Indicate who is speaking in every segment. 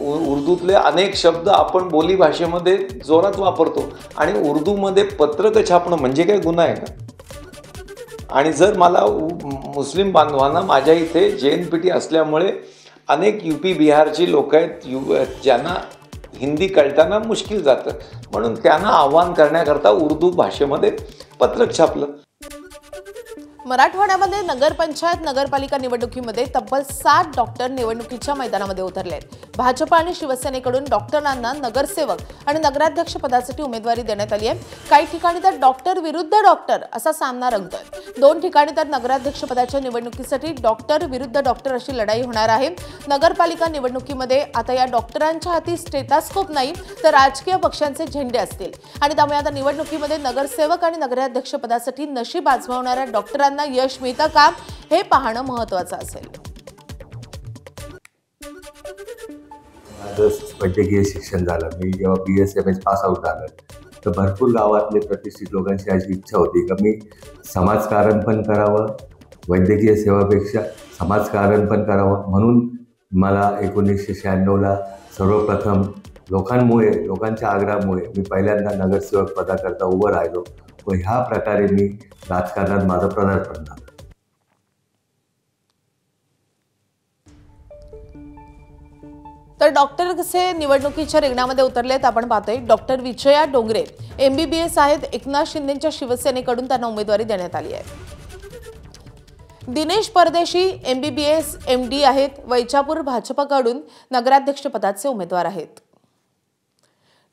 Speaker 1: उर्दूतले अनेक शब्द आपण बोली भाषेमध्ये जोरात वापरतो आणि उर्दूमध्ये पत्रक छापणं म्हणजे काय गुन्हा आहे का? आणि जर मला मुस्लिम बांधवांना माझ्या इथे जैन असल्यामुळे अनेक यूपी बिहारची लोक आहेत ज्यांना हिंदी कळताना मुश्किल जातं, म्हणून त्यांना आव्हान करण्याकरता उर्दू भाषेमध्ये पत्रक छापलं.
Speaker 2: मराठवाड्यामध्ये नगरपंचायत नगरपालिका निवडणुकीमध्ये तब्बल 7 डॉक्टर निवडणुकीच्या मैदानामध्ये उतरले आहेत. भाजप आणि शिवसेनेकडून डॉक्टरांना नगरसेवक आणि नगराध्यक्ष पदासाठी उमेदवारी देण्यात आली आहे. काही ठिकाणी तर डॉक्टर विरुद्ध डॉक्टर असा सामना रंगतोय. 2 ठिकाणी तर नगराध्यक्ष पदाच्या निवडणुकीसाठी डॉक्टर विरुद्ध डॉक्टर अशी लढाई होणार आहे. नगरपालिका निवडणुकीमध्ये आता या डॉक्टरांच्या हाती स्टेथोस्कोप नाही तर राजकीय पक्षांचे झेंडे असतील आणि त्यामुळे आता निवडणुकीमध्ये नगरसेवक आणि नगराध्यक्ष पदासाठी नशीब आजमावणाऱ्या डॉक्टरांना यश मिळतं का हे पाहणं महत्त्वाचं असेल.
Speaker 3: वैद्यकीय शिक्षण झालं, मी जेव्हा BSMS पास आउट झालं तर भरपूर गावातले प्रतिष्ठित लोकांची अशी इच्छा होती की मी समाजकारण पण करावं, वैद्यकीय सेवापेक्षा समाजकारण पण करावं. म्हणून मला 1996ला सर्वप्रथम लोकांच्या आग्रहामुळे मी पहिल्यांदा नगरसेवक पदाकरता उभं राहिलो व ह्या प्रकारे मी राजकारणात माझं पदार्पण झालं.
Speaker 2: तर डॉक्टर कसे निवडणुकीच्या रिंगणामध्ये उतरलेत आपण पाहतोय. डॉक्टर विजया डोंगरे MBBS आहेत. एकनाथ शिंदेच्या शिवसेनेकडून त्यांना उमेदवारी देण्यात आली आहे. दिनेश परदेशी MBBS MD आहेत. वैजापूर भाजपकडून नगराध्यक्ष पदाचे उमेदवार आहेत.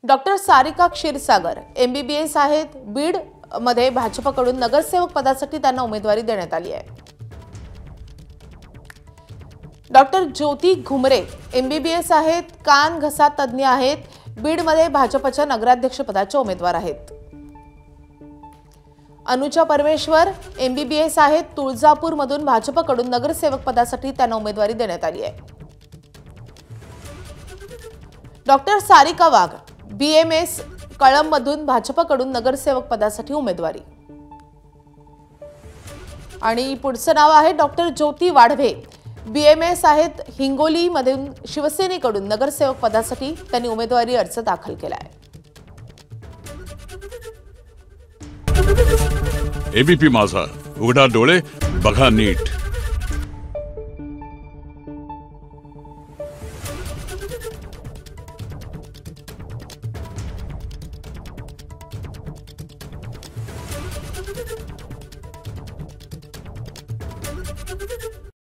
Speaker 2: डॉक्टर सारिका क्षीरसागर MBBS आहेत. बीड मध्ये भाजपकडून नगरसेवक पदासाठी त्यांना उमेदवारी देण्यात आली आहे. डॉक्टर ज्योती घुमरे MBBS आहेत. कान घसा तज्ञ आहेत. बीड मध्ये भाजपच्या नगराध्यक्ष पदाच्या उमेदवार आहेत. अनुजा परमेश्वर MBBS आहेत. तुळजापूर मधून भाजपकडून नगरसेवक पदासाठी त्यांना उमेदवारी देण्यात आली आहे. डॉक्टर सारिका वाघ BMS कळंब मधून भाजपकडून नगरसेवक पदासाठी उमेदवारी. आणि पुढचं नाव आहे डॉक्टर ज्योती वाढवे BMS आहेत. हिंगोली मधून शिवसेनेकडून नगरसेवक पदासाठी त्यांनी उमेदवारी अर्ज दाखल केला आहे.
Speaker 4: ABP माझा, उघडा डोळे बघा नीट.
Speaker 5: Thank you.